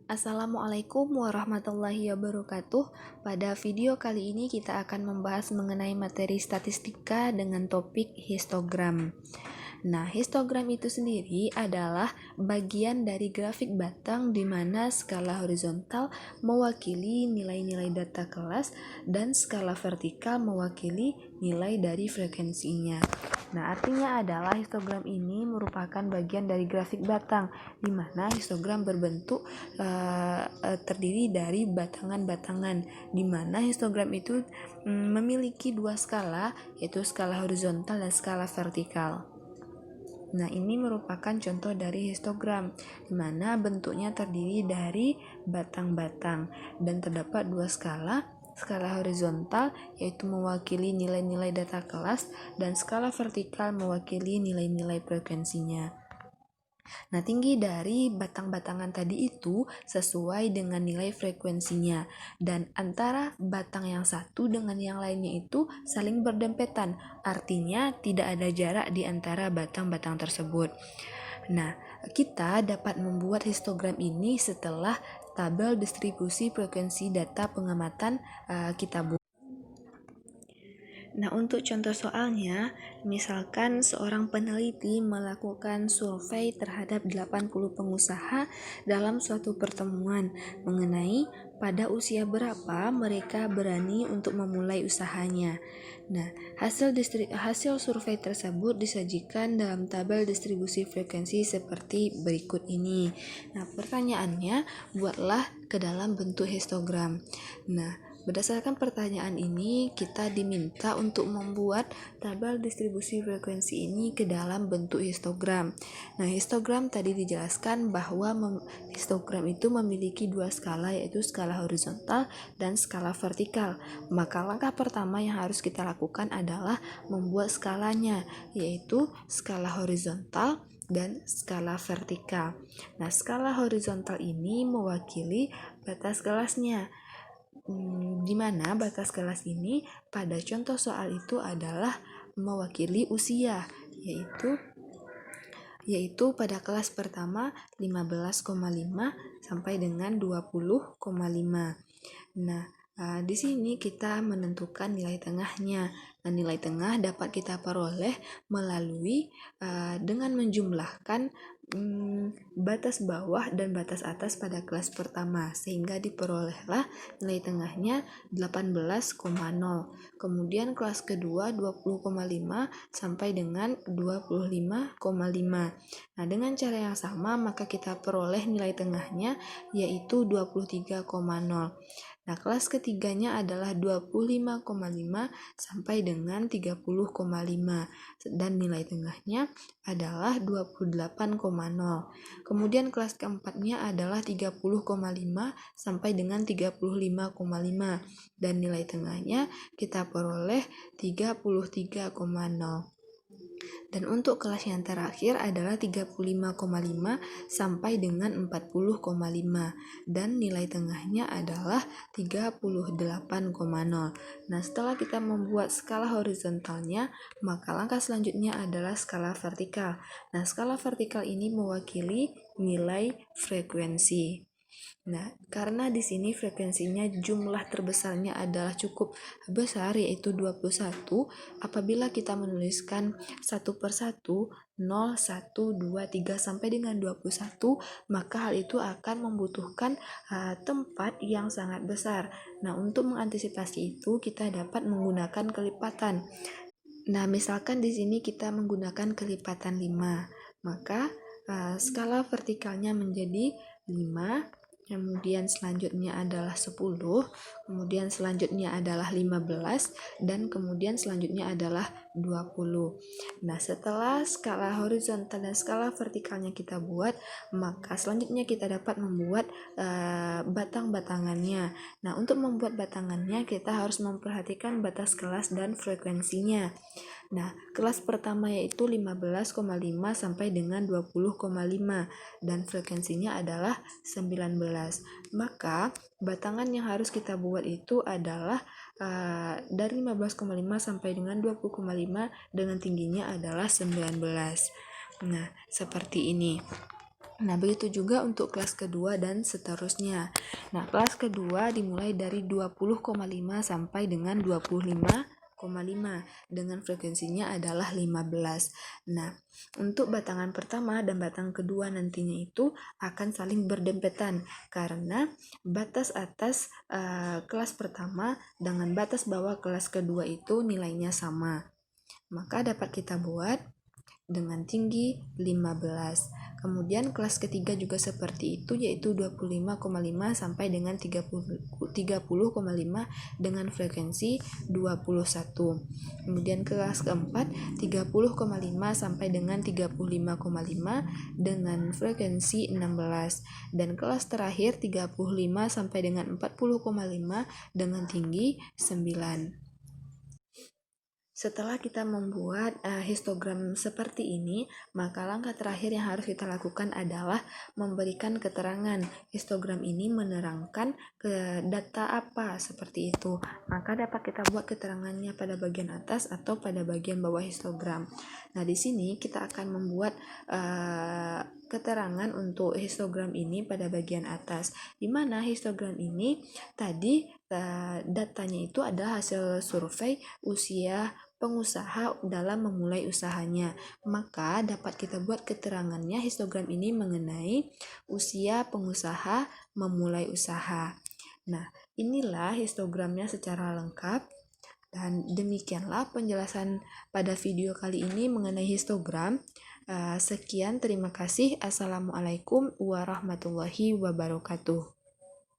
Assalamualaikum warahmatullahi wabarakatuh. Pada video kali ini kita akan membahas mengenai materi statistika dengan topik histogram. Nah, histogram itu sendiri adalah bagian dari grafik batang di mana skala horizontal mewakili nilai-nilai data kelas dan skala vertikal mewakili nilai dari frekuensinya. Nah, artinya adalah histogram ini merupakan bagian dari grafik batang di mana histogram berbentuk terdiri dari batangan-batangan, di mana histogram itu memiliki dua skala, yaitu skala horizontal dan skala vertikal. Nah, ini merupakan contoh dari histogram, di mana bentuknya terdiri dari batang-batang dan terdapat dua skala. Skala horizontal yaitu mewakili nilai-nilai data kelas dan skala vertikal mewakili nilai-nilai frekuensinya. Nah, tinggi dari batang-batangan tadi itu sesuai dengan nilai frekuensinya, dan antara batang yang satu dengan yang lainnya itu saling berdempetan, artinya tidak ada jarak di antara batang-batang tersebut. Nah, kita dapat membuat histogram ini setelah tabel distribusi frekuensi data pengamatan kita buat. Nah, untuk contoh soalnya, misalkan seorang peneliti melakukan survei terhadap 80 pengusaha dalam suatu pertemuan mengenai pada usia berapa mereka berani untuk memulai usahanya. Nah, hasil survei tersebut disajikan dalam tabel distribusi frekuensi seperti berikut ini. Nah, pertanyaannya, buatlah ke dalam bentuk histogram. Nah, berdasarkan pertanyaan ini, kita diminta untuk membuat tabel distribusi frekuensi ini ke dalam bentuk histogram. Nah, histogram tadi dijelaskan bahwa histogram itu memiliki dua skala, yaitu skala horizontal dan skala vertikal. Maka langkah pertama yang harus kita lakukan adalah membuat skalanya, yaitu skala horizontal dan skala vertikal. Nah, skala horizontal ini mewakili batas kelasnya, di mana batas kelas ini pada contoh soal itu adalah mewakili usia, yaitu pada kelas pertama 15,5 sampai dengan 20,5. Nah, di sini kita menentukan nilai tengahnya. Nah, nilai tengah dapat kita peroleh melalui dengan menjumlahkan batas bawah dan batas atas pada kelas pertama, sehingga diperolehlah nilai tengahnya 18,0. Kemudian kelas kedua 20,5 sampai dengan 25,5. Nah, dengan cara yang sama maka kita peroleh nilai tengahnya yaitu 23,0. Nah, kelas ketiganya adalah 25,5 sampai dengan 30,5 dan nilai tengahnya adalah 28,0. Kemudian kelas keempatnya adalah 30,5 sampai dengan 35,5 dan nilai tengahnya kita peroleh 33,0. Dan untuk kelas yang terakhir adalah 35,5 sampai dengan 40,5 dan nilai tengahnya adalah 38,0. Nah, setelah kita membuat skala horizontalnya, maka langkah selanjutnya adalah skala vertikal. Nah, skala vertikal ini mewakili nilai frekuensi. Nah, karena di sini frekuensinya jumlah terbesarnya adalah cukup besar, yaitu 21, apabila kita menuliskan satu per satu, 0, 1, 2, 3 sampai dengan 21, maka hal itu akan membutuhkan tempat yang sangat besar. Nah, untuk mengantisipasi itu kita dapat menggunakan kelipatan. Nah, misalkan di sini kita menggunakan kelipatan 5, maka skala vertikalnya menjadi 5, kemudian selanjutnya adalah 10, kemudian selanjutnya adalah 15, dan kemudian selanjutnya adalah 20. Nah, setelah skala horizontal dan skala vertikalnya kita buat, maka selanjutnya kita dapat membuat batang-batangannya. Nah, untuk membuat batangannya kita harus memperhatikan batas kelas dan frekuensinya. Nah, kelas pertama yaitu 15,5 sampai dengan 20,5 dan frekuensinya adalah 19. Maka batangan yang harus kita buat itu adalah dari 15,5 sampai dengan 20,5 dengan tingginya adalah 19. Nah, seperti ini. Nah, begitu juga untuk kelas kedua dan seterusnya. Nah, kelas kedua dimulai dari 20,5 sampai dengan 25,5 dengan frekuensinya adalah 15. Nah, untuk batangan pertama dan batang kedua nantinya itu akan saling berdempetan karena batas atas kelas pertama dengan batas bawah kelas kedua itu nilainya sama. Maka dapat kita buat dengan tinggi 15. Kemudian kelas ketiga juga seperti itu, yaitu 25,5 sampai dengan 30,5 dengan frekuensi 21. Kemudian kelas keempat 30,5 sampai dengan 35,5 dengan frekuensi 16. Dan kelas terakhir 35 sampai dengan 40,5 dengan tinggi 9. Setelah kita membuat histogram seperti ini, maka langkah terakhir yang harus kita lakukan adalah memberikan keterangan. Histogram ini menerangkan ke data apa seperti itu. Maka dapat kita buat keterangannya pada bagian atas atau pada bagian bawah histogram. Nah, di sini kita akan membuat keterangan untuk histogram ini pada bagian atas, di mana histogram ini tadi datanya itu adalah hasil survei usia pengusaha dalam memulai usahanya. Maka dapat kita buat keterangannya histogram ini mengenai usia pengusaha memulai usaha. Nah, inilah histogramnya secara lengkap. Dan demikianlah penjelasan pada video kali ini mengenai histogram. Sekian, terima kasih. Assalamualaikum warahmatullahi wabarakatuh.